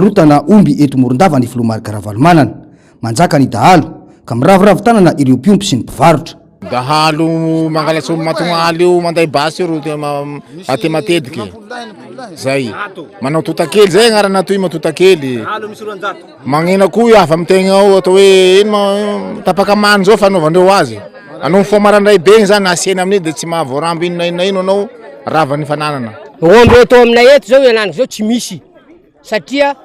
rotana omby eto Morondava ny filomarika Ravalomanana manjaka ny dahalo ka miravoravo tanana ireo mpiompy sy ny mpivarotra. Dahalo mangalatsy matongaly io manday basy io aty matetiky zay manao totakely zay agnarana toy matotakely magnena koa io afaamitegna ao atao hoe ino tapakamany zao fanaovandreo azy anao fomarandray be zany asena amin'io de tsy mahavoaramby inona ino anao ravany fananana. Omby atao aminay eto zao iananiko zao tsy misy satria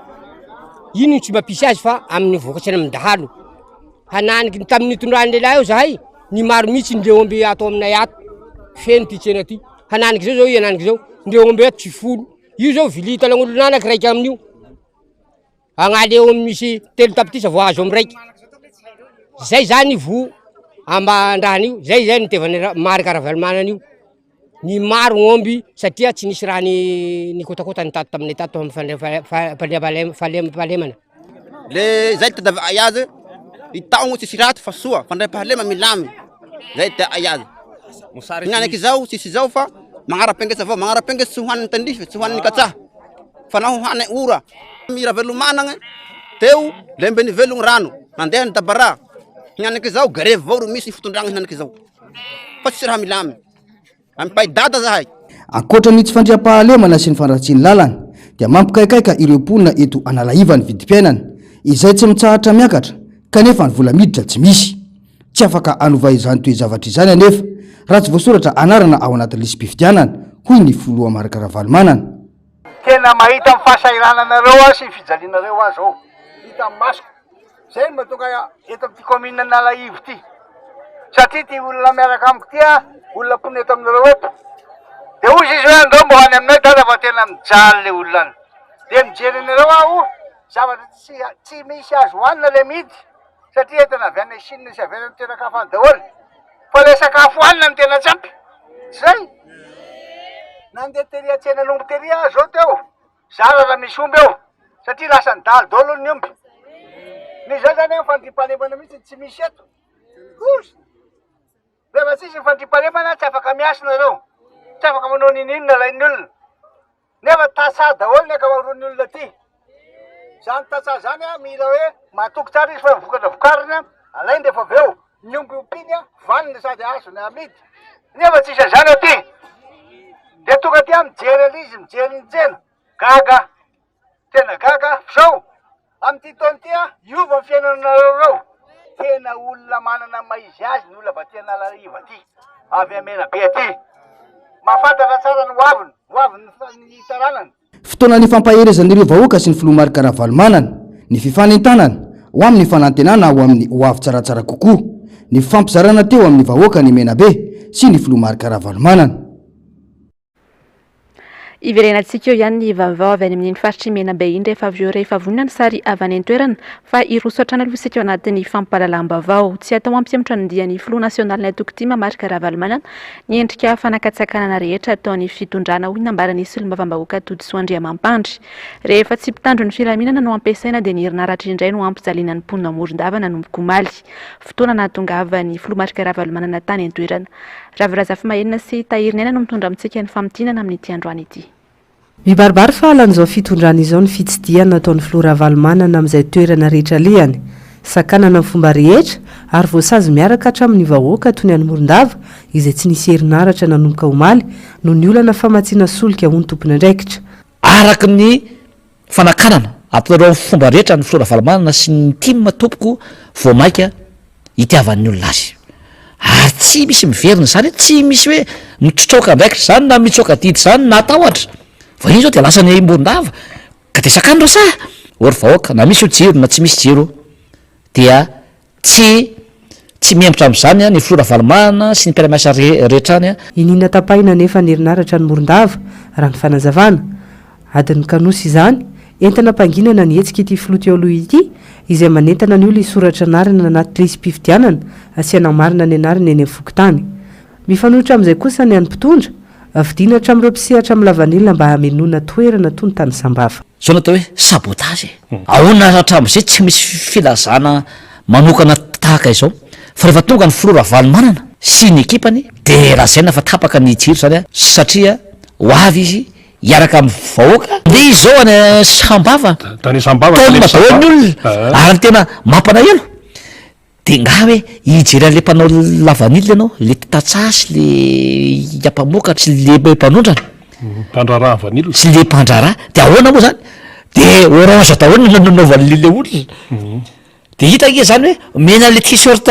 ino tsy mampisy azy fa amin'ny vokatsy amin'ny dahalo hananiky tamin'ny tondrany lehilahy eo zahay ny maro mihitsy ndre omby atao aminay ato feno ty tsena ty hananiky zao iananiky zao ndre omby ato tsy folo io zao vilita lagn'olo nanaky raiky amin'io agnaly eo misy telo tapitrisa vao azo amin'ny raiky zay zany vo ambandrahana io zay nitevany marika Ravalomanana io ny maro omby satria tsy nisy raha ny kotakota ny tato taminay tato fahalemana le zay te davy ayazy itaogno tsisy raty fa soa fandray pahalema milamy zay te ayazy nanaky zao tsisy zao fa magnara-pengesy avao magnara-pengesy tsy hoaniny tandrify tsy hoaniny katsaha fa naho hoany ora mi Ravalomanana teo lembe ny velogny rano nandeha ny dabara nanaky zao grève vao ro misy fitondragna nanaky zao fa tsisy raha milamy ampaidada zahay. Ankoatra ny tsy fandriam-pahalemana sy ny fanratsiny lalana dia mampikaikaika ireo mponina eto Analaiva ny vidim-piainana izay tsy mitsahatra miakatra kanefa ny vola miditra tsy misy tsy afaka anova izany toy zavatra izany anefa raha tsy voasoratra anarana ao anaty lisam-pifidianana hoy ny filoha marika Ravalomanana. Tena mahita amin'ny fahasahirananareo sy ny fijalianareo azy ao hita amin'ny masoko zay mahatonga eto amin'ity commune Analaiva ity satria ty olona miaraka amiko ty olona mpone eto aminareo eto de ozy izy hoe andreo mbo hany aminay dala fa tena mijaly le olona any de mijery anareo aho zavatra tsy misy azo hoanina le midy satria tena avy any Chine sy avy any tena kafany daholo fa le sakafo hoanina ny tena tsampy zay nandeha teria tsena nombo teria zao teo zara raha misy omby eo satria lasa nidalo daholo ny omby ny zay zany fandripahalemana mihitsy tsy misy eto rehefa tsisy fandripahalemana tsy afaka miasa nareo tsy afaka manao ninina lain'ny olona nefa tasa daholo ny akamaroan'ny olona ty zany tasa zany mila hoe mahatoky tsara izy fa vokatra vokarina alainy rehefa avy eo ny omby ompiny vanina sady azo ny amidy nefa tsisy zany aty de tonga ty mijery alizy mijery ny tsena gaga tena gaga zao amty taony ty iova ny fiainanareo reo tena olona manana maizy azy ny olona baty Analaiva ty avy Menabe ty mahafantatra tsara ny hoaviny ny taranany. Fotoana ny fampaherezan'ireo vahoaka sy ny filoha marika Ravalomanana ny fifanentanana ho amin'ny fanantenana ho amin'ny hoavy tsaratsara kokoa ny fampizarana teo amin'ny vahoaka ny Menabe sy ny filoha marika Ravalomanana. Iverenantsika eo ihany ny vaovao avy any amin'ny faritry Menabe iny rehefa avy eo rehefa vonona ny sary avy any an-toerana fa irosotrana aloha isika ao anatin'ny fampahalalam-baovao tsy atao ampyamitra ny dian'ny filoha nasionaly Tokotima marika Ravalomanana ny endrika fanakatsakanana rehetra ataon'ny fitondrana hoy nambaran'ny solombavambahoaka Todisoa Andriamampandry rehefa tsy mpitandro ny filaminana no ampiasaina dia ny herinaratra indray no ampijaliana ny mponina Morondava nanomboka omaly fotoana nahatongavan'ny filoha marika Ravalomanana tany an-toerana. Ravirazafy Mahenina sy Tahirinaina no mitondra amintsika ny famotinana amin'ity androany ity. Mibaribary fa halan'izao fitondrana izao ny fitsidiana nataon'ny filoha Ravalomanana amin'izay toerana rehetra lehany sakanana amin'ny fomba rehetra ary voasazy miaraka hatramin'ny vahoaka toy ny any Morondava izay tsy nisy herinaratra nanomboka omaly no ny olana famatsiana solika ho ny tompony andraikitra araka ny fanakanana ataonareo amin'ny fomba rehetra ny filoha Ravalomanana sy ny timma tompoko vao maika itiavan'ny olona azy ary tsy misy miverina zany tsy misy hoe mitsotroka andraikitra zany na mitsoka dity zany na atahotra fa iny zao de lasa ny Morondava ka de sakany reo sa ory vahoaka na misy jiro na tsy misy jiro dia tsy miembotra amin'izany ny filoha Ravalomanana sy ny mpiara-miasa rehetra any inina tapahina nefa ny herinaratra ny Morondava raha ny fanazavana adiny kanosy izany entana mpanginana ny hetsika ity filoha teo aloha ity izay manentana ny olona isoratra anarana anaty lisam-pifidianana asiana marina ny anarana eny amin'ny fokontany mifanohitra amin'izay kosa ny any mpitondra avidina hatramin'ireo mpisehatra amin'ny lavanilina mba hamelona toerana toy ny tany sambafa zao natao hoe sabotage ahoana hatramin'izay tsy misy filazana manokana tahaka izao fa rehefa tonga ny filoha Ravalomanana sy ny ekipany de lazaina fa tapaka ny jiro zany satria ho avy izy hiaraka amin'ny vahoaka de izao any sambava tany sambava taony madahoany olona ary tena mampalahelo de nga hoe hijery an'le mpanao lavanila ianao le tatsasy le ampamokatra sy le mpanondrana mpandraraha vanilo sy le mpandraraha de ahoana moa zany de orange daholo nanaovan'le olona de hita ke zany hoe mena le t-shirt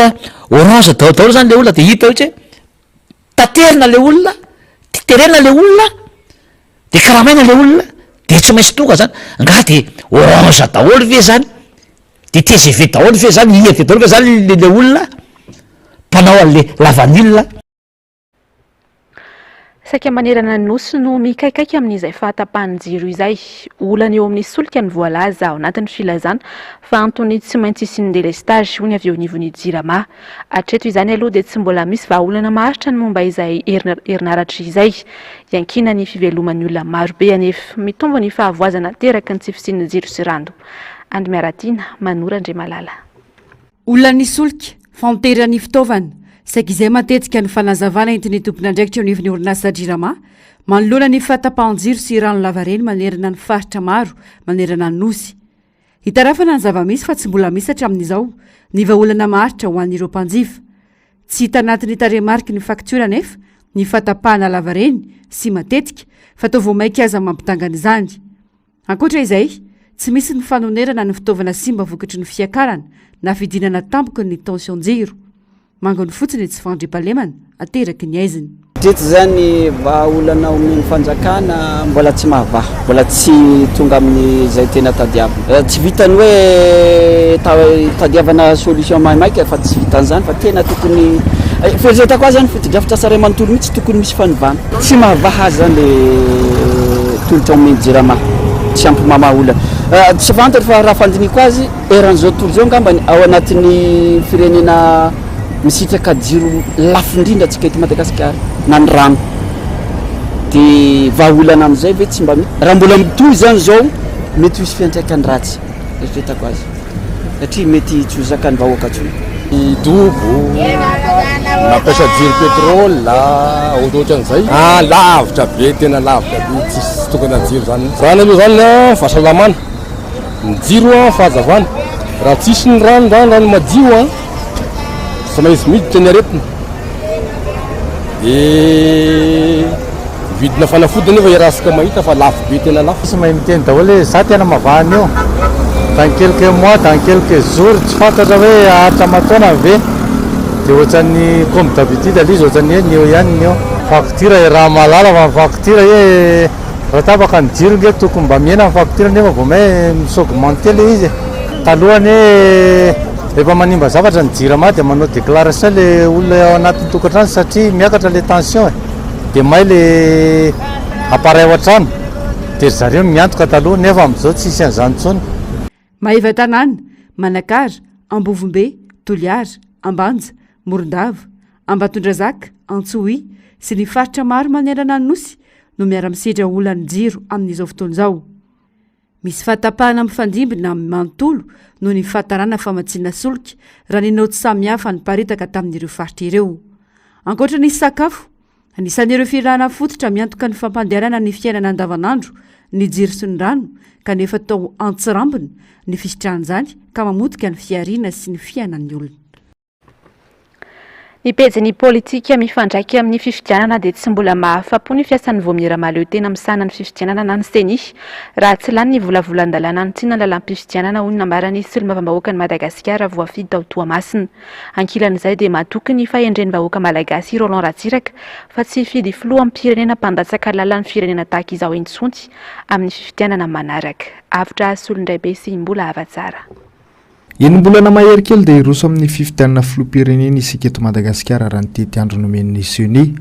orange daholo zany le olona de hita ohatra hoe taterina le olona titerena le olona de karamaina le olona de tsy maintsy tonga zany nga de orange daholo ve zany de TGV daholo ve zany IFV daholo ve zany le olona mpanao an'le lavanila saika manerana nosy no mikaikaiky amin'izay fahatapahan-jiro izay olana eo amin'ny solika ny voalaza ao anatin'ny filazana fa antony tsy maintsy isin'ny délestage hoy ny avy eo anivon'ny jirama hatreto izany aloha dia tsy mbola misy vahaolana maharitra ny momba izay herinaratra izay iankina ny fiveloman'ny olona marobe anefa mitombo ny fahavoazana teraka ny tsy fisian'ny jiro sy rando Andy Miaratiana Manora Andriamalala olona ny solika famterany fitaovana saika izay matetika ny fanazavana entiny tompona andraikitra eo anivon'ny orinasa jirama manoloana ny fahatapahan-jiro sy rano lavareny manerana ny faritra maro manerana ny nosy hitarafana ny zava-misy fa tsy mbola misy hatramin'izao ny vahaolana maharitra ho an'ireo mpanjifa tsy hita anatin'ny taremarika ny faktiora nefa ny fahatapahana lavareny sy matetika fa tao vao maika aza mampitangana izany ankoatra izay tsy misy ny fanonerana ny fitaovana simba vokatry ny fiakarana na fidinana tampoka ny tension-jiro mangony fotsiny tsy fandripalemana ateraky ny aiziny Dito zany vahaolana amin'ny fanjakana mbola tsy mahavaha mbola tsy tonga amin'ny zay tena tadiavana tsy vitany hoe tadiavana solution maimaika fa tsy vitan'izany fa tena tokony fieritreretako azy zany fotodrafitra saray manontolo mihitsy tokony misy fanovana tsy mahavaha azy zany le tolotra amin'ny jirama tsy ampy mamaolana tsy fantatra fa raha fandiniko azy eran'izao tontolo zao ngambany ao anatin'ny firenena misitraka jiro lafo indrindra atsika eto Madagasikara na ny rano de vahaolana amin'izay ve tsy mba raha mbola mitohy zany zao mety hisy fiantraikany ratsy eritreretako azy satria mety tsy hozakany vahoaka tsony dobo mampiasa jiro pétrole ohatrohatran'izay lavitra be tena lavitra be tsisy tokony jiro zany zany aloha zany fahasalamana ny jiro fahazavana raha tsisy ny rano zany rano madio maintsy miditra ny aretina de vidina fanafody nefa iarasika mahita fa lafo be tena lafo sy mahay miteny daholo hoe za tena mavahany eo dans quelques mois dans quelques jours tsy fantatra hoe aharitra mataona ve de ohatran'ny comme d'habitude alizy ohatran'ny hoe neo ihany neo facture raha malala fa facture hoe raha tapaka ny jiro nge tokony mba miena ny facture nefa vao may misaugmente le izy talohany hoe efa manimba zavatra ny jirama de manao déclaration le olona ao anatin'ny tokantrano satria miakatra le tension de may le appareil ao an-trano de zareo miantoka taloha nefa amin'izao tsy isy an'izany intsony Mahiva tanàna Manakara Ambovombe Toliara Ambanja Morondava Ambatondrazaka Antsohi sy ny faritra maro manerana ny nosy no miara-misedra olana jiro amin'izao fotoana izao misy fahatapahana amin'ny fandimbina amin'ny manontolo no ny fahatarana famatsiana solika raha ny naoty samihafa ny paritaka tamin'ireo faritra ireo ankoatra ny sakafo anisan'ireo filana fototra miantoka ny fampandehanana ny fiainana andavanandro ny jiro sy ny rano kanefa tao antsirambina ny fisitran'izany ka mamotika ny fiariana sy ny fiainan'ny olona ny pejy politika mifandraiky amin'ny fifidianana dia tsy mbola mahafapo ny fiasan'ny voamierama leo tena misana ny fifidianana na ny seni raha tsy lany ny volavolan-dalàna ny tsinana lalam-pifidianana hoy nambarany solombavambahoaka ny Madagasikara voafidy tao Toamasina ankilan'izay dia matoky ny fahendren'ny vahoaka malagasy Roland Ratsiraka fa tsy fidy filoha amin'ny firenena mpandatsaka lalan'ny firenena tahaka izao Intsonty amin'ny fifidianana manaraka avitra solondray sy mbola avatsara enim-bolana mahery kely dia iroso amin'ny fifidianana filoham-pirenena isika eto Madagasikara raha ny tety andro nomeny Sony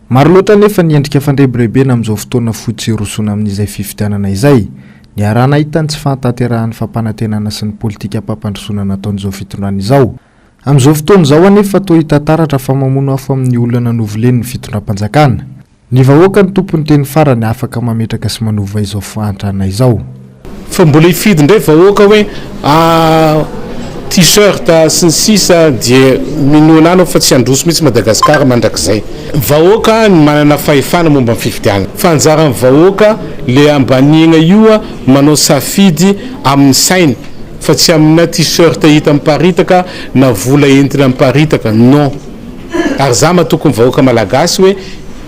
maro loatra nefa ny endrika fandrebirebena amin'izao fotoana fotsy irosona amin'izay fifidianana izay ny arahana hitany tsy fahantaterahan'ny fampanantenana sy ny politika ampampandrosona nataon'izao fitondrana izao amin'izao fotoana izao anefa toa hita taratra fa mamono afo amin'ny olana novoleny ny fitondram-panjakana ny vahoaka ny tompony teny farany afaka mametraka sy manova izao fahantrana izao fa mbola hifidy ndray vahoaka hoe t-shirt sy ny sisa dia minoana anao fa tsy androso mihitsy Madagasikara mandrakizay. Vahoaka ny manana fahefana momba ny fifidianana. Fanjaran'ny vahoaka le ambanina io manao safidy amin'ny sainy fa tsy amina t-shirt hita miparitaka na vola entina miparitaka, non. Ary za matokony vahoaka malagasy hoe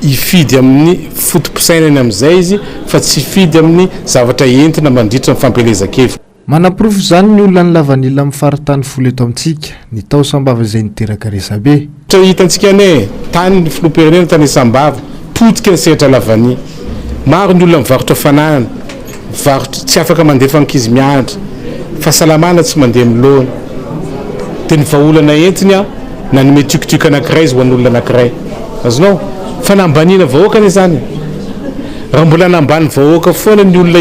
ifidy amin'ny fotom-pisainany amin'izay izy fa tsy fidy amin'ny zavatra entina mandritra ny fampelezan-kevitra. Manaprofo zany ny olona ny lavanila amin'ny faritany folo eto amintsika ny tao sambava izay niteraka resabe. Hitantsika ane tany ny filoham-pirenena tany Sambava potika ny sehatra lavany. Maro ny olona mivarotra fananana, mivarotra tsy afaka mandefa ankizy mianatra, fahasalamana tsy mandeha miloana. Dia ny vahaolana entiny na ny metikitiky anankiray izy ho an'olona anankiray. Azonao fa nambaniana vahoaka ane zany. Raha mbola nambany vahoaka foana ny olona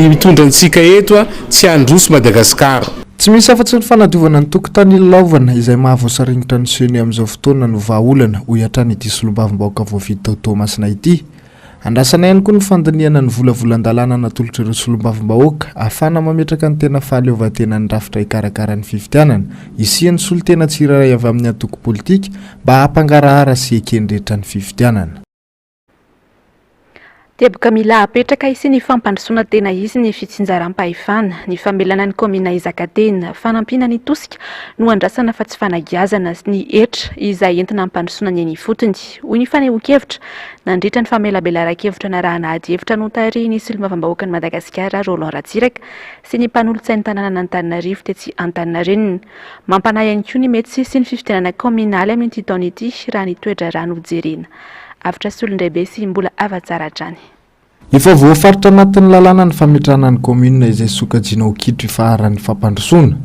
mitondra antsika eto tsy androso Madagasikara. Tsy misy afa-tsy ny fanadiovana ny tokotany laovana izay mahavoasarinitra ny seny amin'izao fotoana no vahaolana ho iatrany ity solombavim-bahoaka voavidy tao Tomasina ity. Andrasana ihany koa ny fandiniana ny volavolan-dalàna natolotra ireo solombavim-bahoaka ahafana mametraka ny tena fahaleovantena ny rafitra hikarakara ny fifidianana isian'ny solotena tsirairay avy amin'ny antoko politika mba hampangarahara sy ekenrehetra ny fifidianana. Teboka mila apetraka isi ny fampandrosoana tena izy ny fitsinjaram-pahefana, ny famelana ny komina Izakatena, fanampina ny tosika no andrasana fa tsy fanagiazana ny etra izay entina ampandrosoana ny eny fotony. Hoy ny fanehoan-kevitra nandritra ny famelabelara-kevitra na raha nahady hevitra no tarihy ny solombavambahoaka ny Madagasikara Roland Ratsiraka sy ny mpanolotsain'ny tanàna n'Antananarivo tetsy Antaninarenina. Mampanahy ihany koa ny mety sy ny fifidianana kominaly amin'ity taona ity raha ny toetra rano hojerena. After solon-dehibe sy mbola afa-tsara hatrany. Efa voafaritra anatin'ny lalàna ny fametrahana ny komina izay sokajiana ho kitro faharan'ny fampandrosoana.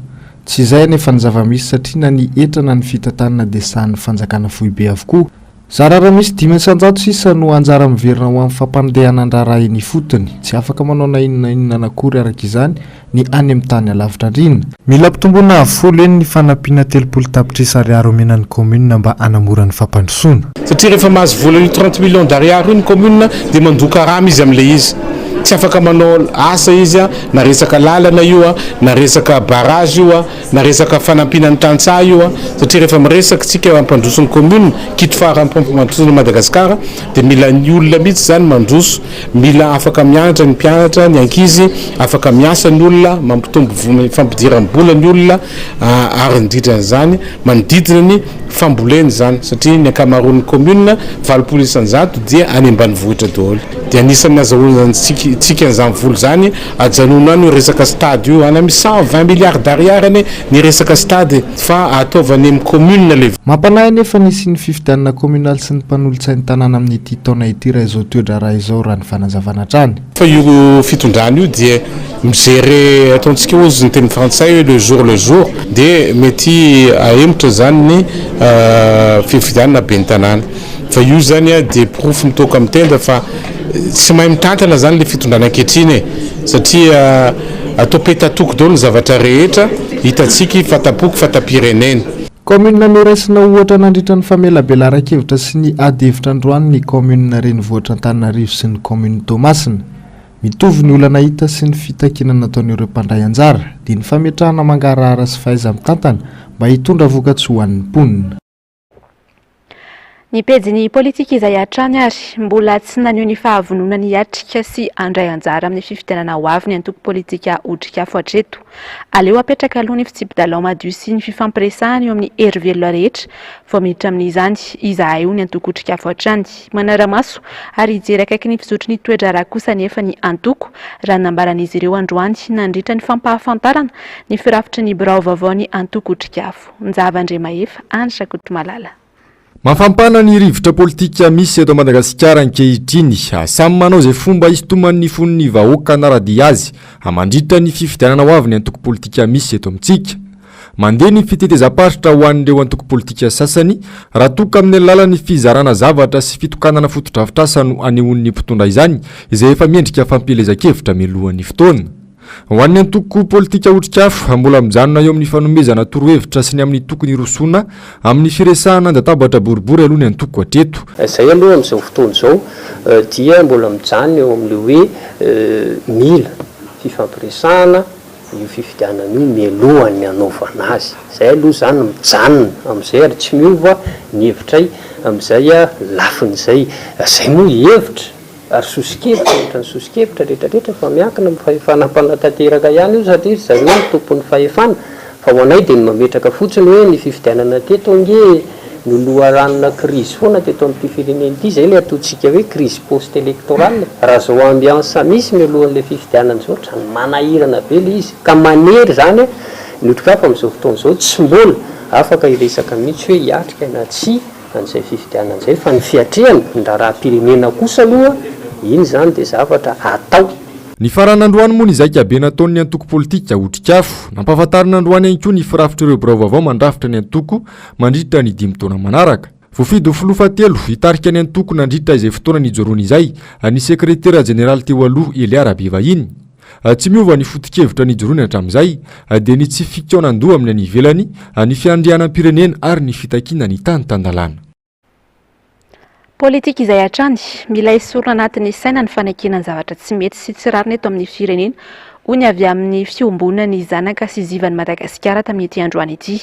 Tsy izay nefa ny zava-misy satria na ny etrana ny fitantanana dia sahan'ny fanjakana fohibe avokoa. Zarara misy 500 sisa no anjara miverina ho amin'ny fampandehanana andrara eny fotony. Tsy afaka manao na inona anakory araka izany ny any amin'ny tany alavitra andrina. Mila pitomboana folo eny ny fanampiana 30 tapitrisa ariary omenan'ny komina mba hanamora ny fampandrosoana. Satria rehefa mahazo vola 30 millions d'ariary ny komina dia mandoka rano izy amin'ilay izy. Tsy afaka manao asa izy na resaka lalana io na resaka barrage io na resaka fanampinan'ny tantsaha io satria rehefa miresaka tsika ampandroso ny komuna kitro farany mpamandrosona Madagasikara dia mila ny olona mihitsy zany mandroso, mila afaka mianatra ny mpianatra, ny ankizy afaka miasa ny olona, mampitombo fampidiram-bola ny olona ary indrindra zany manodidina ny famboleny zany satria ny ankamaroan'ny komuna 20 isanjato dia any ambanivohitra daholo. Dia anisan'ny azahoana tsika an'izany vola zany ajanona ny resaka stade io ana misy 120 milliards d'ariary ane ny resaka stade fa ataovany amin'ny komuna le. Mampanahy nefa nisy ny fifidianana kominaly sy ny mpanolotsain'ny tanàna amin'ity taona ity raha izao toedra raha izao raha ny fanazavana hatrany. Fa io fitondrana io dia mijery ataontsika ozy ny teny frantsay le jour dia mety ahemotra zany ny fifidianana ben'ny tanàna. Fa io zany dia proof mitoka mitenda fa tsy mahay mitantana zany le fitondrana ankehitriny satria atao petatoko daholo ny zavatra rehetra hitantsika fatapoky fatapirenena. Komina noraisina ohatra nandritra ny famelabelara-kevitra sy ny ady hevitra androany ny komina renivohitra Antananarivo sy ny komina Tomasina. Mitovy ny olana hita sy ny fitakiana nataon'ireo mpandray anjara dia ny fametrahana mangarahara sy fahaiza mitantana mba hitondra voka-tsy ho an'ny mponina. Ny pejy politika izay hatrany ary mbola tsy nanio ny fahavonona ny atrika sy andray anjara amin'ny fifidianana ho avy ny antoko politika otrikafo hatreto. Aleo apetraka aloha ny fitsipidalao madio sy ny fifampiresahana eo amin'ny hery velona rehetra vao miditra amin'izany izahay io ny antoko otrikafo hatrany. Manara-maso ary hijery akaiky ny fizotry ny toedra raha kosa nefa ny antoko raha nambaran'izy ireo androany nandritra ny fampahafantarana ny firafitry ny birao vaovao ny antoko otrikafo. Njava-Andremaefa Andra Kotomalala. Mafampana ny rivotra politika misy eto Madagasikara ankehitriny, samy manao izay fomba hisintoman'ny fon'ny vahoaka naradi azy hamandritra ny fifidianana ho avy ny antoko politika misy eto amintsika. Mandeha ny fitetezam-paritra ho an'ireo antoko politika sasany raha toka amin'ny alalan'ny fizarana zavatra sy fitokanana fotodrafitrasa no anehoan'ny mpitondra izany izay efa miendrika fampelezan-kevitra mialohan'ny fotoana. Ho an'ny antoko politika otrikafo mbola mijanona eo amin'ny fanomezana torohevitra sy ny amin'ny tokony rosoana amin'ny firesahana databatra boribory aloha ny antoko hatreto. Izay aloha amin'izao fotoana izao dia mbola mijanona eo amin'ilay hoe mila fifampiresahana io fifidianana io mialohany anaovana azy zay aloha zany mijanona am'izay ary tsy miova ny hevitray am'izay a lafin'izay zay moa hevitra ary sosikevitra ohatra ny sosikevitra rehetrarehetra fa miankina fahefanam-panatanteraka ihany io satria zareo ny tompon'ny fahefana fa ho anay dia ny mametraka fotsiny hoe ny fifidianana teto nge noloharanona crise foana teto amin'ity fireneny ity zay le ataontsika hoe crise post électorale raha zao ambiance misy mialohan'le fifidianana zao trany manahirana be le izy ka manery zany notrikafa am'izao fotoana zao tsy mbola afaka iresaka mihitsy hoe hiatrika na tsy an'izay fifidianana zay fa ny fiatrehany ndra raha-pirenena kosa aloha iny zany dia zavatra atao. Ny faran'androany moa ny zaika be nataon'ny antoko politika otrikafo nampahafantarin'androany ihany koa ny firafitry ireo birao vaovao mandrafitra ny antoko mandritra ny 5 taona manaraka. Voafidy filofa telo hitarika ny antoko nandritra izay fotoana nijoroany izay ny sekretera jeneraly teo aloha Elia Rabivahiny. Tsy miova ny foto-kevitra nijoroany hatramin'izay dia ny tsy fikionandoha amin'ny any ivelany ny fiandrianam-pirenena ary ny fitakiana ny tany tandalana. Politika izay hatrany mila esorina anatin'ny saina ny fanakiana ny zavatra tsy mety sy tsy rarina eto amin'ny firenena hoy ny avy amin'ny fiombonana ny zanaka sy zivan'ny Madagasikara tamin'ity androany ity.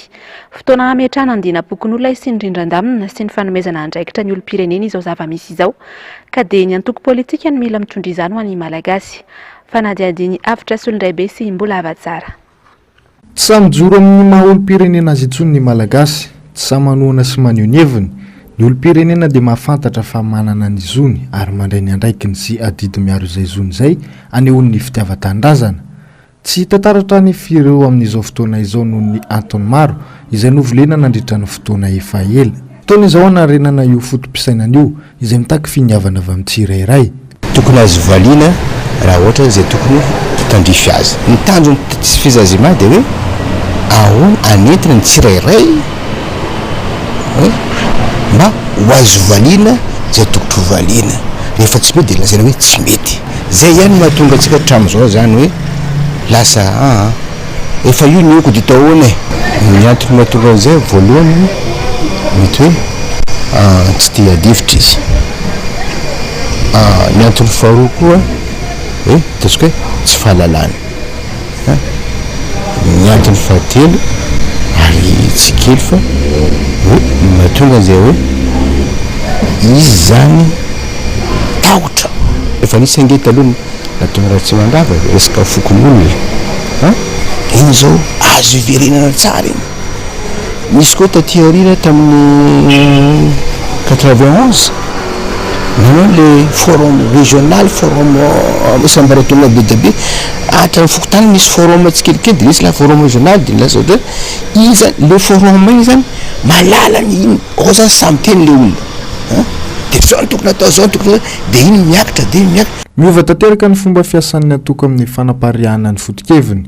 Fotoana hametrahana ny dinam-pokon'olona sy ny rindran-damina sy ny fanomezana andraikitra ny olom-pirenena izao zava-misy izao ka dia ny antoko politika ny mila mitondra izany ho an'ny malagasy. Fanadihadiny avitra sy olon-dray be sy mbola hava tsara. Tsy samijoro amin'ny maha olom-pirenena azy intsony ny malagasy, tsy samanoana sy maneho ny heviny. Ny olom-pirenena dia mahafantatra fa manana ny zony ary mandray ny andraikiny sy adidy miaro izay zony izay anehoan'ny fitiavan-tanindrazana. Tsy tantaratra ny fireo amin'izao fotoana izao noho ny antony maro izay novolena nandritra ny fotoana efa ela. Fotoana izao anarenana io fotom-pisainana io izay mitaky finiavana avy amin'ny tsirairay. Tokony azo valiana raha ohatra izay tokony tandrify azy. Ny tanjony tsy fizazima dia hoe ahoana anentina ny tsirairay mba ho azo valiana zay tokotry ho valiana. Rehefa tsy mety dia lazaina hoe tsy mety. Zay ihany mahatonga antsika hatramin'izao zany hoe lasa efa io ny oko dito ahoana ny antony mahatonga an'izay voalohany mety hoe tsy tia adivitra izy. Ny antony faharoa koa hoe ataontsika hoe tsy fahalalana. Ny antony fahatelo ary tsy kely fa mahatonga an'izay hoe izy zany tahotra. Efa nisy angety aloha natonga raha tsy mandrava resaka fokon'olona iny zao azo iverenana tsara iny. Misy koa taty aoriana tamin'ny 91 nanao le forum régional forum sambaratona be dia be hatrany fokotany misy forum tsikelikely dia misy la forum régional dia lasa ohatra izy le forum iny zany malalany iny ao zany samy teny le olona dia zao ny tokony atao zao ny tokony dia iny miakatra dia miakatra. Miova tanteraka ny fomba fiasan'ny atoko amin'ny fanapariahana ny foto-keviny.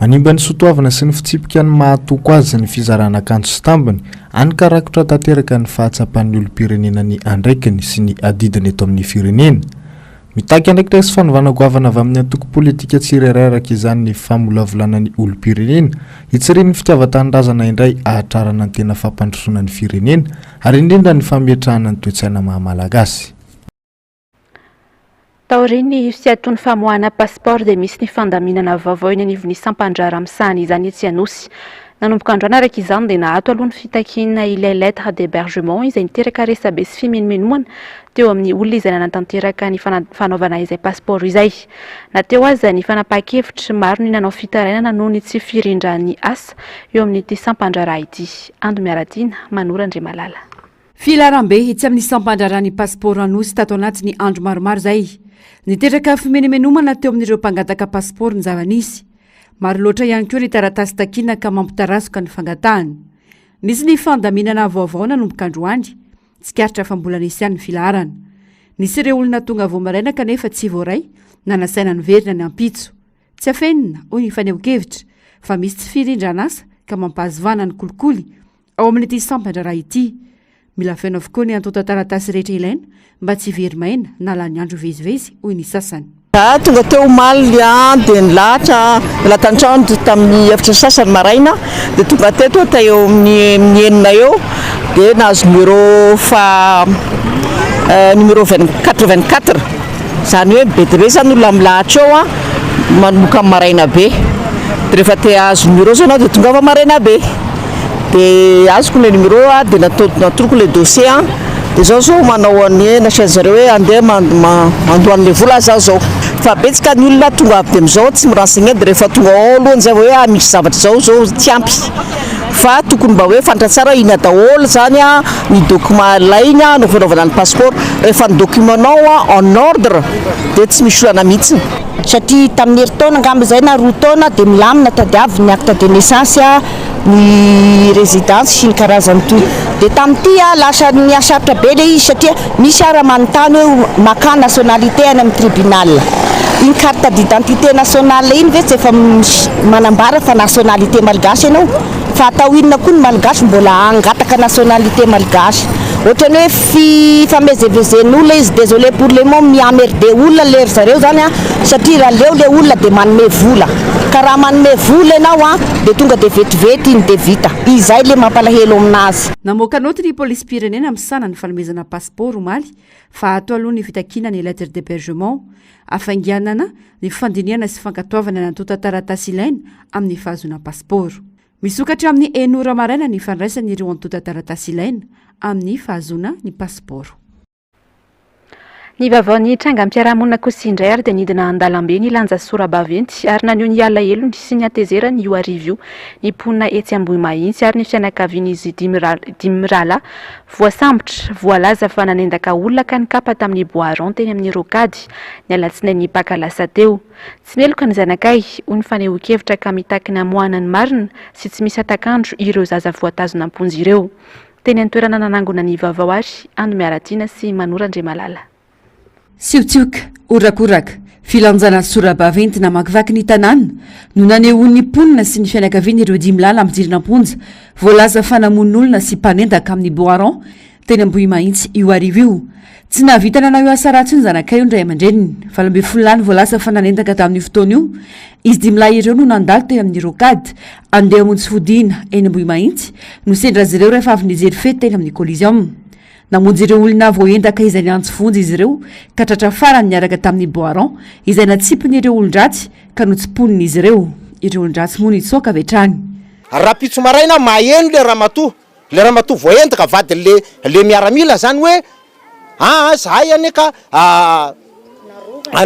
Manimba ny sotoavana sy ny fitsipika ny mahatoko azy ny fizarana akanjo sy tambiny anykarakotra tanteraka ny fahatsapan'ny olom-pirenena ny andraikiny sy ny adidiny eto amin'ny firenena. Mitaky andraikitra sy fanovana goavana avy amin'ny antoko politika tsirairay araka izany ny famolavolana ny olom-pirenena hitsiriny ny fitiavan-tanindrazana indray ahatrarana ny tena fampandrosoana ny firenena ary indrindra ny fametrahana ny toe-tsaina mahamalagasy. Taoriny fiatony famoahana passeport dia misy ny fandaminana vaovao eny anivon'ny sampandrara amin'isahany izany etsy Anosy. Nanomboka androany araka izany dia nahato aloha ny fitakiana ilay lettre d'hébergement izay niteraka resabe sy fimenimenoana teo amin'ny olona izay nanatanteraka ny fanaovana izay passeport izay. Nateo azy ny fanapahan-kevitra maro ny nanao fitarainana noho ny tsy firindran'ny asa eo amin'ity sampandrara ity. Ando Miaradina, Manora Andriamalala. Filaram-be itsy amin'ny sampandrarany passeport Anosy tato anaty ny andro maromaro zay. Niteraka fimenemenomana teo amin'ireo mpangataka passeport ny zava-nisy. Maro loatra ihany koa ny taratasy takiana ka mampitarasoka ny fangatahany. Nisy ny fandaminana vaovao nanomboka androany, tsikaritra fa mbola nisy ihany ny filarana. Nisy ireo olona tonga vao maraina kanefa tsy voaray, nanasaina ny verina ny ampitso. Tsy afenina hoy ny faneho-kevitra fa misy tsy firindrana asa ka mampahazovana ny kolikoly ao amin'ity sampandrara ity. Mila feno avokoa ny antota taratasy rehetra ilaina mba tsy verimaina na lany andro vezivezy hoy ny sasany. Tonga teo omaly dia nilahatra latantrano tamin'ny efitra sasany maraina dia tonga teto eo amin'ny enina eo dia nahazo numéro 84 zany hoe be dia be zany olona milahatra eo manomboka amin'ny maraina be dia rehefa te azo numéro zao anao dia tonga fa maraina be dia azoko le numéro dia natoroko le dossier dia zao zao manao any nasiany zareo hoe andeha mandohan'le vola zao fa betsaka ny olona tonga avy dia amizao tsy mirenseigner dia rehefa tonga ao alohany zay hoe misy zavatra zao tsy ampy fa tokony mba hoe fantatra tsara ina daholo zany ny document ilainy no fanaovana ny passeport rehefa ny documentanao en ordre dia tsy misy olana mihitsy satria tamin'ny herintaona angamba zay na roa taona dia milamina tadiavy ny acte de naissance ny résidence sy ny karazany toy dia tamin'ity lasa ny asarotra be le izy satria misy ara-manontany hoe maka nationalité any amin'ny tribunal iny carte d'identité nationale iny ve tsy efa manambara fa nationalité malgasy ianao fa atao inona koa ny malgasy mbola angataka nationalité malgasy ohatrany hoe fifamezivezen'olona izy désolé pour le mot miamerde olona lery zareo zany satria raha leo le olona dia manome vola ka raha manome vola ianao dia tonga dia vetivety iny dia vita izay le mampalahelo aminazy namoaka noty ny polisy pirenena misana ny fanomezana passeport omaly fa ato aloha ny fitakina ny lettre d'hébergement afangianana ny fandiniana sy fankatoavana nantonta taratasy ilaina amin'ny fahazona passeport misokatra amin'ny enora maraina ny fandraisan'ireo antonta taratasy ilaina amin'ny fahazona ny passeport ny vavaon'ny tranga ampiarahamonina kosa indray ary dia nidina an-dalambe ny lanja sorabaventy ary nanio ny alina elo sy ny atezerany io arivo io ny mponina etsy ambony mahitsy ary ny fianakavian'izy dimirala voasambotra voalaza fa nanendaka olona ka nikapa tamin'ny boiron teny amin'ny rokady ny alatsinainy pakalasa teo tsy meloka ny zanakay hoy ny fanehoan-kevitra ka mitakina moana ny marina sy tsy misy atakandro ireo zaza voatazona amponjy ireo teny an-toerana nanangona ny vavao ary ando miaratiana sy Manorandre Malala siontsioka orakoraka filanjana sorabaventy namakivaky ny tanàna no nanehoan'ny mponina sy ny fianakaviana ireo dimilala ampidirina amponja voalaza fanamon'olona sy mpanendaka amin'ny boiron teny ambohy mahitsy io arivo io tsy nahavita nanao io asa ratsy ny zanakay io ndray aman-dreniny fa lambe folany voalaza fananendaka tamin'ny fotoana io izy dimilay ireo no nandalo teny amin'ny rokady andeha amonjy fodiana eny ambohy mahitsy no sendra azy ireo rehefa avy nijery fety teny amin'ny coliseum namonjy ireo olona voaendaka izay niantso fonjy izy ireo ka tratra farany niaraka tamin'ny boiron izay natsipiny ireo olon-dratsy ka notsiponiny izy ireo olon-dratsy moa nitsoaka avy hatrany raha pitso maraina maheno le ramatoa voaendaka vady le miaramila zany hoe zahay aneka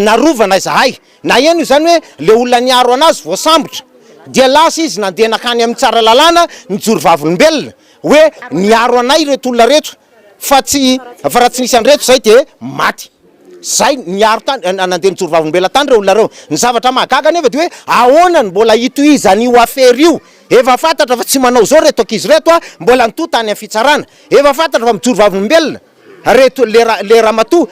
narovana zahay na eno zany hoe le olona niaro anazy voasambotra dia lasa izy nandeha nakany amin'ny tsara lalàna nijoro vavolombelona hoe niaro anay reto olona reto fa raha tsy nisy andreto zay dia maty zay niaro tany nandeha nijoro vavolombelona tany reo olona reo ny zavatra mahagaga nefa dia hoe ahoana ny mbola itoizan'io affaire io efa fantatra fa tsy manao zao reto ankizy reto mbola nito tany amin'ny fitsarana efa fantatra fa mijoro vavolombelona reto le ramatoa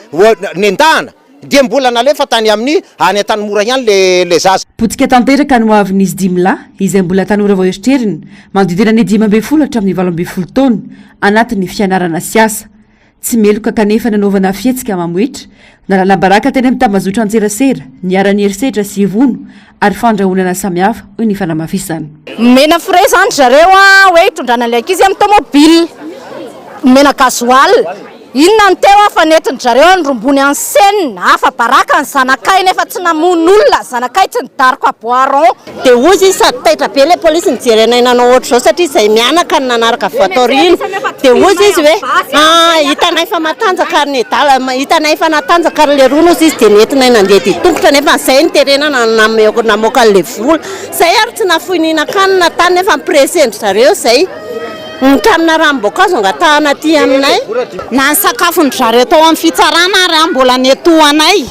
nendahana dia mbola nalefa tany amin'ny any an-tany mora ihany le zaza potsika tanteraka no avin'izy dimila izay mbola tanora vao eritreriny manodidina ny 12 hatramin'ny 12 taona anatin'ny fianarana siasa tsy meloka kanefa nanaovana fietsika mamoetra nalalambaraka teny amin'ny tambazotra antserasera niara-ny herisetra sy evono ary fandrahonana samihafa hoy ny fanamafisana mena frais zany zareo hoe hitondrana le ankizy amin'ny tomobile mena gasoal inona ny teo fa netiny zareo ny rombony any senina hafa baraka ny zanakay nefa tsy namon'olona zanakay tsy nidariko a boiron dia ozy sady taitra be le polisy nijerena nanao ohatra zao satria izay mianaka ny nanaraka voatorino dia ozy izy hoe hitanay fa matanjaka ny dala hitanay fa natanjaka le rono ozy izy dia nentinay nandeha dia tongotra nefa zay niterena namoaka n'le vola zay ary tsy nafohininan-kanina tany nefa mipresendry zareo zay nkamina raha mboka azo angatahana aty aminay na ny sakafony zareo tao amin'ny fitsarana ary mbola netoanay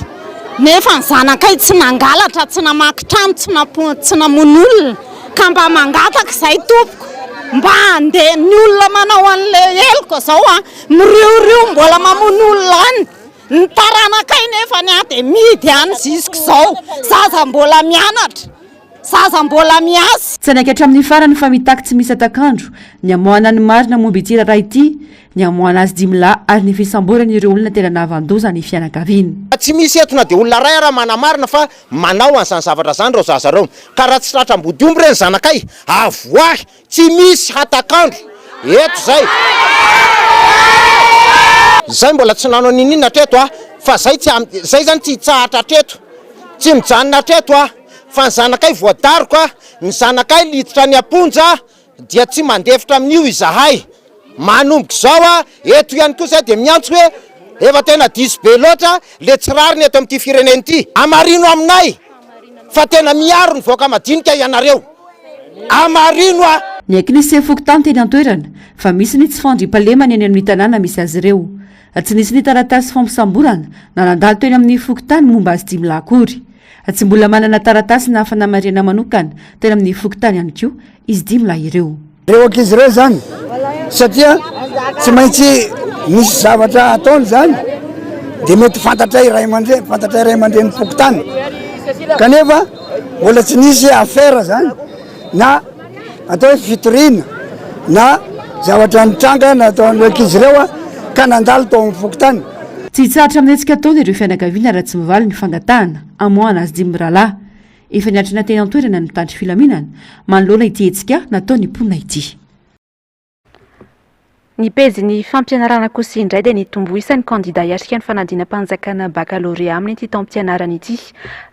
nefa ny zanakay tsy nangalatra tsy namaky trano tsy namon'olona ka mba mangataka izay tompoko mba andeha ny olona manao an'le eloko zao miriorio mbola mamon'olona any ny taranakay nefa ny dia midy any zisko zao zaza mbola mianatra zaza mbola miasa tsy anaiky hatramin'ny farany fa mitaky tsy misy atakandro ny amoana ny marina momba ity raha ity ny amoana azy dimila ary ny fisamborany ireo olona tena nahavandoza ny fianakaviana tsy misy etona dia olona ray raha manamarina fa manao an'izany zavatra zany reo zazareo ka raha tsy tratra-mbody omby reny zanakay avoahy tsy misy atakandro eto zay mbola tsy nanao ninina treto fa zay zany tsy hitsahatra treto tsy mijanona treto fa ny zanakay voadariko a ny zanakay liditra ny amponja dia tsy mandefitra amin'io izahay manomboka zao a eto ihany koa zay de miantso hoe efa tena diso be loatra le tsirariny eto amin'ity fireneny ity amarino aminay fa tena miaro ny voaka madinika ianareo amarino a ny eknisy fokotany teny antoerana fa misy ny tsy fandrim-palemana eny amin'ny tanàna misy azy ireo tsy nisy ny taratasy fampisamborana na nandalo teny amin'ny fokotany momba azy dimy lakory tsy mbola manana taratasy na fanamariana manokana teny amin'ny fokotany ihany koa izy dimy la ireo ankizy ireo zany satria tsy maintsy misy zavatra ataony zany de mety fantatra iray aman-dreny fokotany kanefa mbola tsy nisy affaire zany na atao hoe fitorina na zavatra nitranga na ataon'ireo ankizy ireo a ka nandalo tao amin'ny fokotany tsy hitsaratra amin'ny etsika taona ireo fianakaviana raha tsy mivaly ny fangatahana amoana azy dimy rahalahy efa niatrana teny antoerana ny mitandry filaminana manoloana ity hetsika natao ny mponina ity ny pezy ny fampianarana kosa indray dia nitomboisan'ny kandida hiatrika ny fanadina-panjakana bakalorea amin'ny ity taom-pianarana ity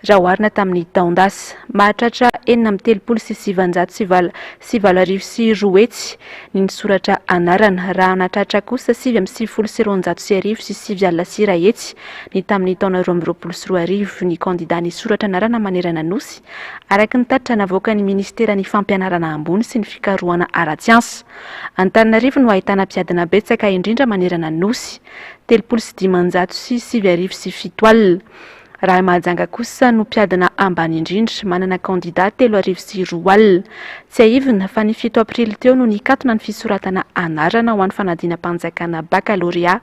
raha oharina tamin'ny taondasy mahatratra 9,7 ny nisoratra anarana raha natratra kosa 9,9 hetsy ny tamin'ny taona 2024 ny kandida nisoratra anarana manerana nosy araka ny tatitra navoaka ny ministera ny fampianarana ambony sy ny fikarohana ara-tsiansa Antananarivo no ahitana mpiadina betsaka indrindra manerana nosy 3,907 raha mahajanga kosa no mpiadina ambany indrindra manana kandida 3,2 tsy aivina fa ny 7 aprily teo no nikatona ny fisoratana anarana ho an'ny fanadina-panjakana bakalorea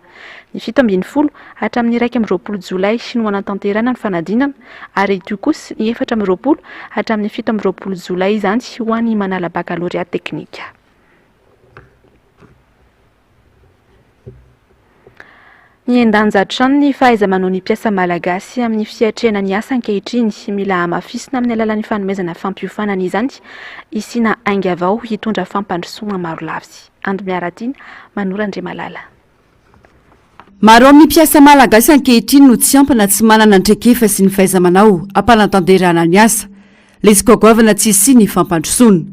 ny 17 hatramin'ny 1 jolay no anatanterana ny fanadinana ary ito kosa ny 4 hatramin'ny 17 jolay izany ho an'ny manala bakalorea teknika. Ny endanjatrano ny fahaiza-manao ny mpiasa malagasy amin'ny fiatrena ny asa ankehitriny mila hamafisina amin'ny alalan'ny fanomezana fampiofanana izany isina ainga avao hitondra fampandrosoana maro lavy. Ando miaratina Manora Andriamalala. Maro amin'ny mpiasa malagasy ankehitriny no tsy ampy na tsy manana ndraikefa sy ny fahaiza-manao ampanantanterahana ny asa lesikoagoavana tsy sy ny fampandrosoana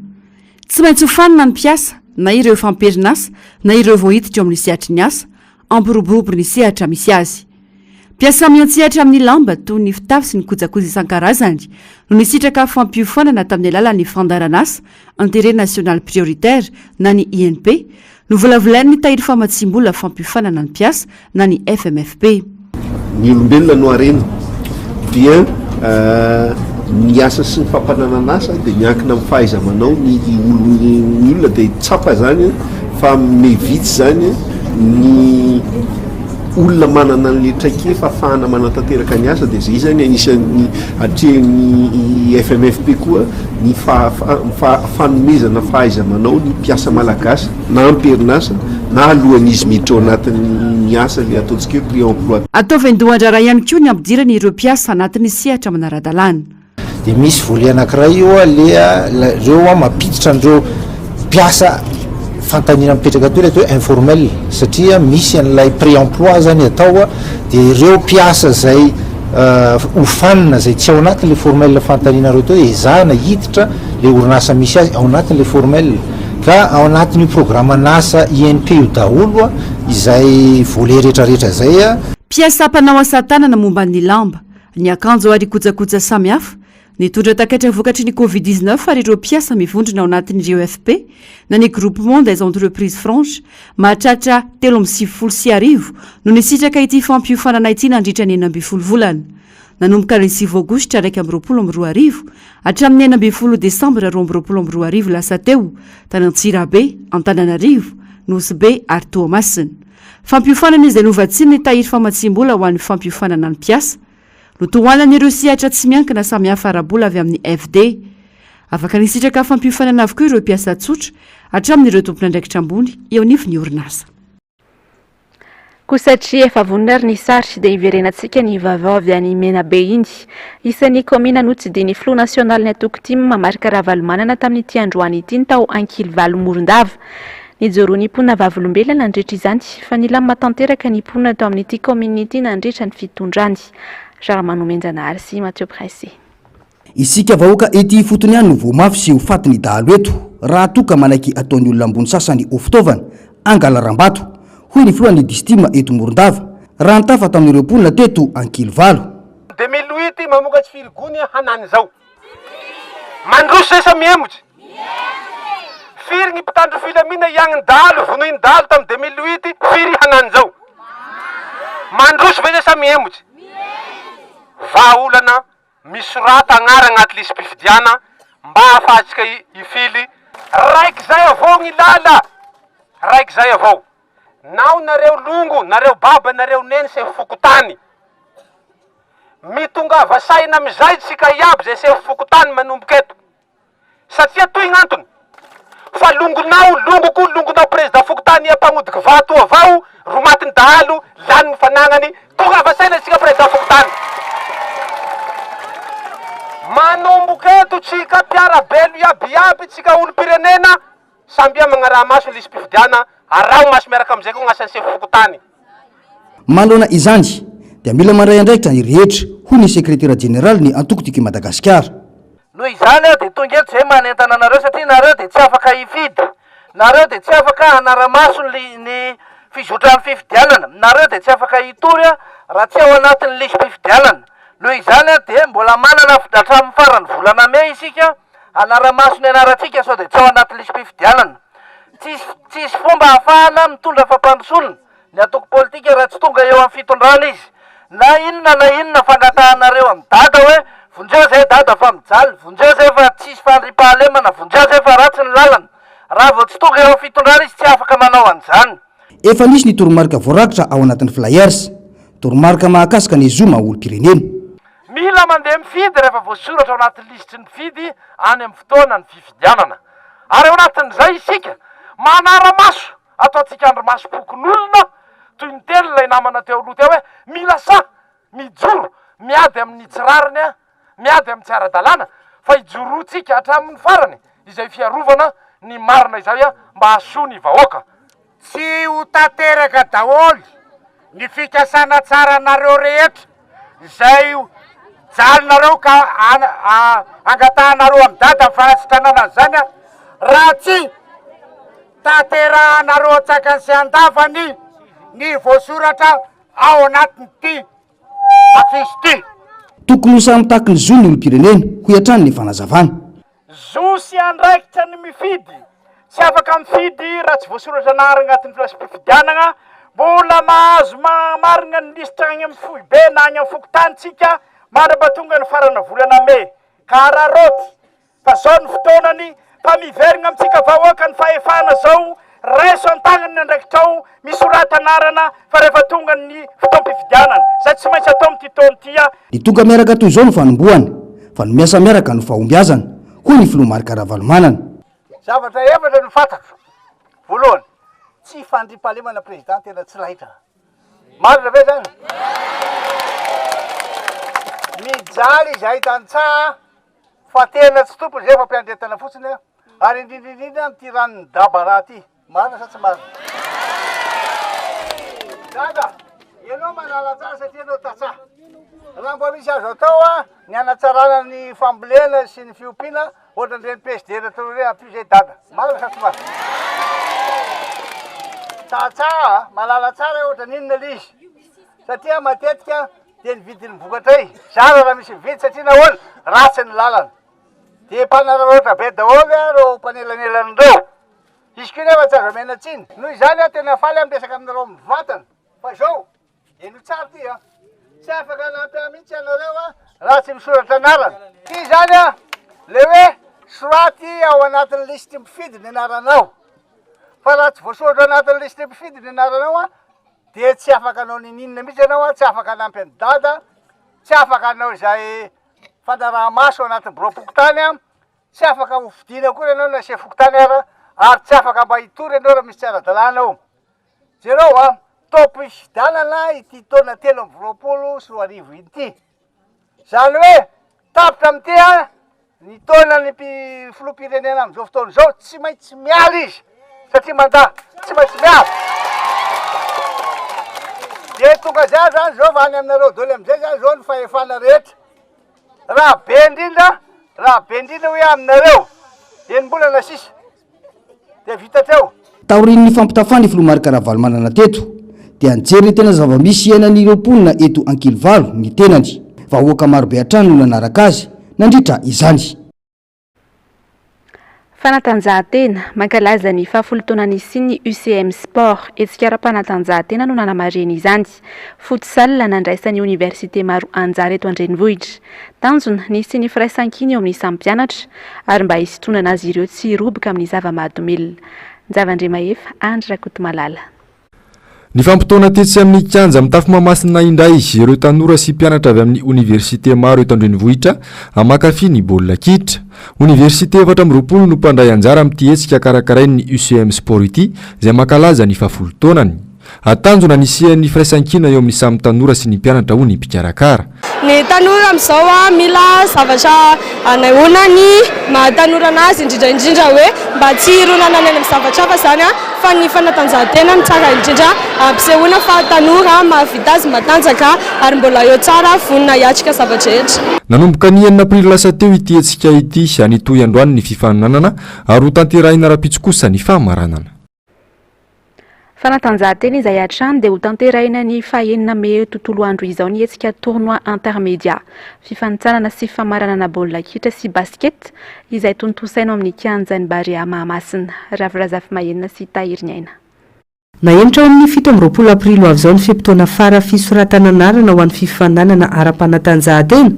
tsy maintsy hofanina ny mpiasa na ireo famperinasa na ireo vao hiditra amin'ny sehatry ny asa amboroboroboro ny sehatra misy azy mpiasa miantsehatra amin'ny lamba toy ny fitafy sy ny kojakoja isan-karazany no nisitraka fampiofanana tamin'ny alalan'ny fandaranasa intérêt national prioritaire na ny INP no volavolain'ny tahiry famatsimbola fampiofanana ny mpiasa na ny FMFP. Ny olombelona no arena dia ny asa sy ny fampananana asa dia miankina amin'ny fahaiza-manao ny olona dia tsapa zany fa mevitsy zany ny olona manana ny traikefa ahafahana manatanteraka ny asa dia zay zany anisan'ny atrehan'ny FMFP koa ny fanomezana fahaiza-manao ny mpiasa malagasy na amperinasa na alohan'izy miditra ao anatin'ny asa le ataontsika hoe pré-emploi. Atao vendohan-draharaha ihany koa ny ampidirana ireo mpiasa anatin'ny sehatra manara-dalàna. Dia misy voly anankiray io reo mampiditra an'ireo mpiasa fantanina mipetraka toy atao informel satria misy an'ilay pré-emploi zany atao dia ireo mpiasa zay hofanina zay tsy ao anatin'le formel fantanina reo tao ezahana hiditra le orinasa misy azy ao anatin'le formel ka ao anatin'io programanasa INP io daholo izay volet rehetrarehetra zay mpiasa mpanao asa tanana momba ny lamba ny akanjo ary kojakoja samihafa nitondra takaitra vokatry ny Covid-19 ary ireo mpiasa mivondrona ao anatin'ireo FP na ny groupement des entreprises franches mahatratra 3,9 no nisitraka ity fampiofanana ity nandritra ny 12 volana nanomboka ny 9 aogositra 2022 hatramin'ny 12 desambra 2022 lasa teo tany Antsirabe, Antananarivo, Nosy-Be ary Toamasina. Fampiofanana izay novatsiny ny tahiry famatsimbola ho an'ny fampiofanana ny mpiasa no tohanan'ireo sehatra tsy miankina samihafa arabola avy amin'ny FD afaka nisitraka fampiofanana avokoa ireo mpiasa tsotra hatramin'ireo tompon'andraikitra ambony eo anivon'ny orinasa. Kusatria efa vonona ary ny sary dia iverenantsika ny vaovao avy any Menabe iny. Isan'ny komina notsidiny Flou National ny Atokotim mamarika ravalomanana tamin'ity androany ity ny tao Ankilivalo Morondava. Nijoro ny mponina vavolombelona nandritra izany fa nila matanteraka ny mponina tao amin'ity komina ity nandritra ny fitondrany. Jarmano Menjanary sy Mathieu Pressé. isika vahoaka ety fotony ihany no voamafy sy ho fatiny dahalo eto raha toka manaiky ataon'ny olona ambony sasany ho fitaovana angalaram-bato hoy ny filohan'ny distima eto Morondava raha nitafa tamin'ireo mponina teto ankilo valo 2008 mamokatsy firigony hanany zao mandroso zay sa miemotsy firy ny mpitandro filamina iagnin-dalo vonoin-dalo tamin'ny 2008 firy hanany zao mandroso ve zay sa miemotsy vaolana misorata agnara agnaty lisy mpifidiana mba ahafahantsika ifily raiky zay avao gny lala raiky zay avao nao nareo longo nareo baba nareo neny se fokotany mitongava saina amizay tsika iaby zay se fokotany manomboky eto satria toy gn'antony fa longonao président fokotany iampagnodiky vato avao ro matiny dahalo lany mifanagnany tongava saina tsika président fokotany manomboky eto tsika mpiarabelo iabiaby tsika olo pirenena samby magnaraha maso lisy mpifidiana arao maso miaraka amizay koa gn'asany se fokotany manoloana izany dia mila mandray andraikitra ny rehetra hoy ny sekretera general ny antokotiky Madagasikara noho izany dia tonga eto zay manentana anareo satria nareo dia tsy afaka hifidy nareo dia tsy afaka hanara-maso ny fizotrany fifidianana nareo dia tsy afaka hitory raha tsy ao anatin'ny lisy mpifidianana noho izany dia mbola manana hatramin'ny farany volana May isika hanara-maso ny anaratsika sao dia tsy ao anatin'ny lisy mpifidianana tsisy fomba ahafahana mitondra fampandrosolona ny atoko politika raha tsy tonga eo amin'ny fitondrana izy na inona fangatahanareo amin'ny dada hoe vonjeo zay dada fa mijaly vonjeo zay fa tsisy fandripahalemana vonjeo zay fa ratsy ny lalana raha vao tsy tonga eo amin'ny fitondrana izy tsy afaka manao an'izany efa nisy ny toromarika voarakitra ao anatin'ny flyers toromarika mahakasika ny zoma olo-pirenena mila mandeha mifidy rehefa voasoratra ao anatin'ny lisitry ny fidy any amin'ny fotoana ny fifidianana ary ao anatin'izay isika manara-maso ataotsika andro-maso pokon'olona toy ny telo lay namana teo aloha teo hoe mila sa mijoro miady amin'ny tsirariny miady amin'ny tsy ara-dalàna fa hijorotsika hatramin'ny farany izay fiarovana ny marina izay mba hasoa ny vahoaka tsy ho tanteraka daholy ny fikasana tsara nareo rehetra izay jalonareo ka angatahanareo amin'ny dada fanasitranana zany raha tsy tanterahanareo tsakany sy andafany ny voasoratra ao anatiny ty afisy ty tokony ho samy tahaka ny zo ny olo-pirenena ho iantrany ny fanazavana zo sy andraikitra ny mifidy tsy afaka mifidy raha tsy voasoratra nahary agnatin'ny filasy mpifidianana mbola mahazo marina ny lisitra agny amin'ny fohy be na agny amin'ny fokotanitsika mandraba tonga ny farana volana May ka raroty fa zao ny fotoanany fa miverigna amitsika vahoaka ny fahefana zao raiso an-tagnany ny andraikitrao misorata anarana fa rehefa tonga ny fotoam-pifidianana zay tsy maintsy atao amin'ity taony tya ny tonga miaraka toy izao no fanombohany fa no miasa miaraka no fahombiazana hoy ny filomarika Ravalomanana zavatra efatra no fantatro voalohany tsy fandripahalemana président tena tsy lahitra marina ve zany mijaly izy ahitantsaha fa tena tsy tompony zay fa mpiandretana fotsiny ary indrindrindrindra am'ty ranony daba raha ty marina sa tsy marina dada ianao manala tsara satria anao tatsaha raha mbo misy azo atao ny anatsarana ny fambolena sy ny fiompiana ohatran'ireny presidera toroe ampio zay dada marina sa tsy marina tatsaha malala tsara ohatra ninona lizy satria matetika dia ny vidiny vokatray zara raha misy vidy satria nahoana ratsy ny lalana de mpanararoatra be daholy ro mpanelanelan'ireo izy ko nefa tsy azo mena tsiny noho izany tena faly amresaka aminareo mivatana fa zao eno tsara ty tsy afaka nampia mihitsy anareo raha tsy misoratra anarana ty zany le hoe soraty ao anatin'ny listy mpifidy ny anaranao fa raha tsy voasoratra anatin'ny listy mpifidy ny anaranao de tsy afaka anao nininona mihitsy anao tsy afaka anampy any dada tsy afaka anao zay fandaraha-maso anatin'ny biro fokotany tsy afaka hovidina koa anao na se fokotany ary tsy afaka mba hitory anao raha misy tsy ara-dalàna ao jereo topo ifidianana ity taona 3 sy 4 ity zany hoe tapitra am'ty ny taonany filoham-pirenena am'izao fotoana zao tsy maintsy miala izy satria manda tsy maintsy miala de tonga zay zany zao va any aminareo doly amizay zany zao ny fahefana rehetra raha be indrindra raha be indrindra hoe aminareo enimbolana sisa de vita treo. taorian'ny fampitafany filoha Karavala manana teto dia anjery tena zava-misy iainan'ireo mponina eto Ankilivalo ny tenany. Vahoaka marobe hatrany no nanaraka azy nandritra izany. Fanatanjahantena mankalaza ny fahafolontaonany sy ny UCM Sport etsikara-panatanjahantena no nanamareny izany. Futsal nandraisan'ny université maro anjara eto Andrenivohitra. Tanjona nisy ny firaisankiny eo amin'ny sampianatra ary mba hisitonana azy ireo tsy roboka amin'ny zava-mahadomelona. Zavandremahefa Andra Kotomalala. Ny fampitoana tetsy amin'ny kianja mitafy mamasina indray ireo tanora sy mpianatra avy amin'ny université maro eto Andrenivohitra amakafy ny baolina kitra. Université 420 no mpandray anjara amin'ity hetsika karakarain'ny UCM Sport ity izay mankalaza ny fahafolontaonany. Atanjona nisian'ny firaisankina eo amin'ny samy tanora sy ny mpianatra ho ny mpikarakara. Ny tanora amin'izao mila zavatra anaonany mahatanora anazy indrindra hoe mba tsy hironana any amin'ny zavatra hafa zany fa ny fanatanjahantena no tsara indrindra ampisehoana fa tanora mahavita azy matanjaka ary mbola eo tsara vonina hiatrika zavatra rehetra. Nanomboka ny 4 aprily lasa teo ity hetsika ity anitoy androany ny fifaninanana ary ho tanterahina rapitso kosa ny fahamaranana. Fanatanjahantena izay hatrany dia ho tanterahina ny fahaenina Mey tontolo andro izao ny hetsika tournoi intermédia fifanitsanana sy famaranana baolina kitra sy basket izay tontosaina amin'ny kianjan'ny Barea Mahamasina. Ravirazafy Mahenina sy Tahiriny Aina. Naenitra ao amin'ny 17 aprily avy izao ny fimpitoana fara fisoratana anarana ho an'ny fifananana ara-panatanjahantena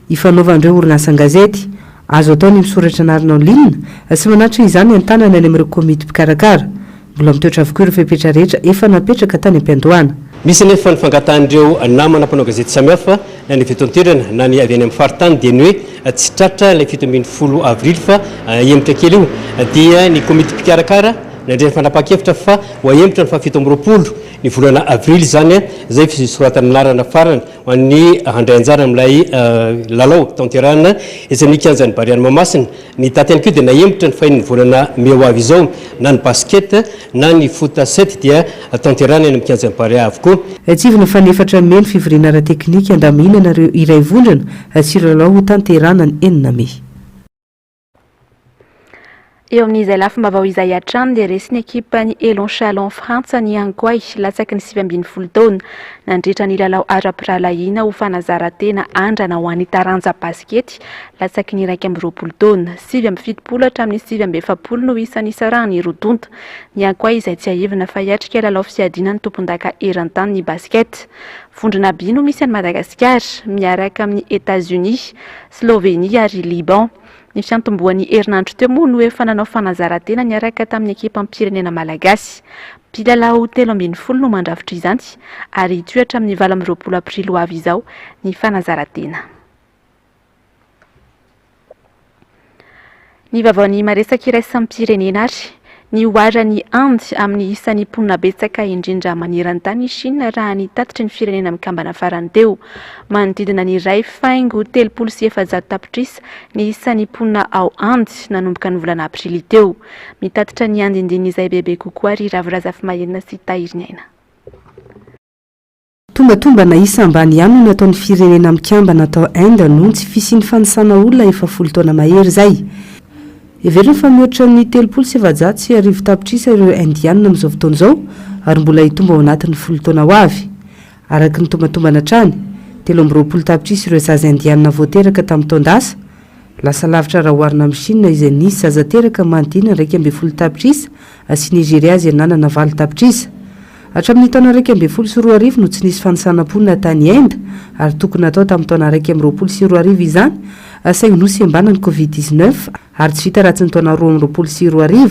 ifanaovan'ireo orinasa gazety. Azo atao ny misoratra anarana en ligne sy manatitra izany antanana any amin'ireo komity mpikarakara. Mbola mitoetra avokoa ireo fepetra rehetra efa napetraka tany am-piandohana. Misy nefa ny fangatan'ireo namana mpanao gazety samihafa na ny fitontirana na ny avy any amin'ny faritany dia ny hoe tsy tratra ilay 17 avrily fa emitra kely io dia ny komity mpikarakara nandreny fanapaha-kevitra fa ho aemitra ny faha 17 ny volana avrily zany zay fisoratana anarana farany ho an'ny handray anjara amin'ilay lalao tanterana izay amin'ny kianjan'ny Barea Mahamasina. Ny daty ihany koa dia naemitra ny fahin'ny volana Mey ho avy izao na ny basket na ny foot 7 dia tanterana eny amin'ny kianjan'ny Barea avokoa. Tsivina fa ny 4 Mey ny fivoriana ara-teknika andaminana ireo iray vondrona sy lalao ho tanterana ny 9 Mey. Eo amin'izay lafim-baovao izay hatrany dia resy ekipa ny Elon Chalon Frantsa ny Ankoay latsaky ny 20 taona nandritra ny lalao ara-piralahiana ho fanazarantena andrana ho an'ny taranja baskety latsaky ny 20 taona 7 hatramin'ny 7 no isan'ny sarahany rodonta. Ny Ankoay izay tsy ahivana fa hiatrika lalao fiadiana ny tompon-daka eran-tany ny basket. Vondrona by no misy any Madagasikara miaraka amin'ny États-Unis, Slovenia ary Liban. Ny fiantomboan'ny herinandro teo moa no efa nanao fanazarantena niaraka tamin'ny ekipa ampirenena malagasy. Mpilalao 13 no mandrafitra izany ary hitoetra amin'ny 20 aprily ho avy izao ny fanazarantena. Ny vaovaon'ny maresaka iraisam-pirenena ary ny oharan'ny Inde amin'ny isan'ny mponina betsaka indrindra maneran-tany Chine raha ny tatitry ny firenena mikambana farany teo. Manodidina ny 2.700 tapitrisa ny isan'ny mponina ao Inde nanomboka ny volana aprily teo. Mitatitra ny andindiny izay bebe kokoa ary Ravirazafy Mahenina sy Tahiriny Aina. Tombatomba na isa ambany ihany no nataon'ny firenena mikambana atao Inde noho tsy fisian'ny fanisana olona efa 10 taona mahery zay. Everina fa mihoatra ny 700 sy arivo tapitrisa ireo indianina amin'izao fotoana izao ary mbola hitomba ao anatin'ny 10 taona ho avy. Araka ny tombatombana hatrany 20 tapitrisa ireo zaza indianina voateraka tamin'ny taondasa. Lasa lavitra raha oharina amin'ny Chine izay nisy zaza teraka manodidina 2.10 tapitrisa sy Nigeria izay nanana 4 tapitrisa. Hatramin'ny taona 2.12 no tsy nisy fanisanam-ponina tany Inde ary tokony atao tamin'ny taona 2.12 izany saingy nosy ambanany Covid-19 ary tsy vita raha tsy ny taona 2.12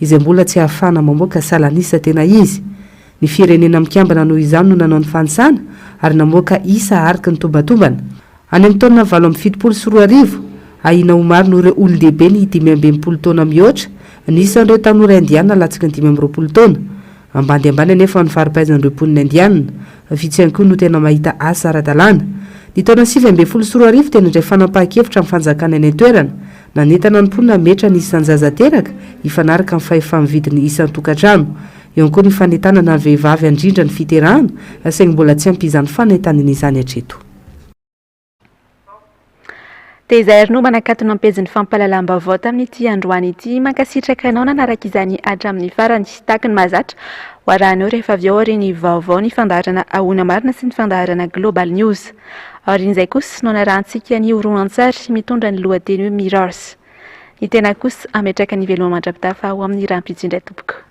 izay mbola tsy ahafahana mamoaka salanisa tena izy. Ny firenena mikambana noho izany no nanao ny fanisana ary namoaka isa araka ny tombatombana. Any amin'ny taona 7.70 ahina ho maro no ireo olon-dehibe ny 520 taona mihoatra nisan'ireo tanora indiana latsaka ny 520 taona. Ambany nefa ny faripaizan'ireo mponina indianina vitsy ihany koa no tena mahita asa ara-dalàna. Ny taona 7.10 tena indray fanapaha-kevitra amin'ny fanjakana any an-toerana nanentana ny mponina metra ny isan'ny zaza teraka hifanaraka amin'ny fahefa-mividin'ny isan'ny tokantrano. Eo ihany koa ny fanentanana ny vehivavy andrindra ny fiterahana saingy mbola tsy ampy izany fanentanana izany hatreto. Tezair no manakatona ampezin'ny fampalalam-baovao tamin'ity androany ity mankasitraka anao nanaraka izany hatramin'ny farany taky ny mahazatra ho arahanao rehefa avy ao ireny vaovao ny fandaharana ahona marina sy ny fandaharana Global News. Aorian'izay kosa no narantsika ny horonan-tsary mitondra ny lohateny hoe Mirrors. Ny tena kosa ametraka ny veloma mandrapitafa ao amin'ny rampitso indray tompoko.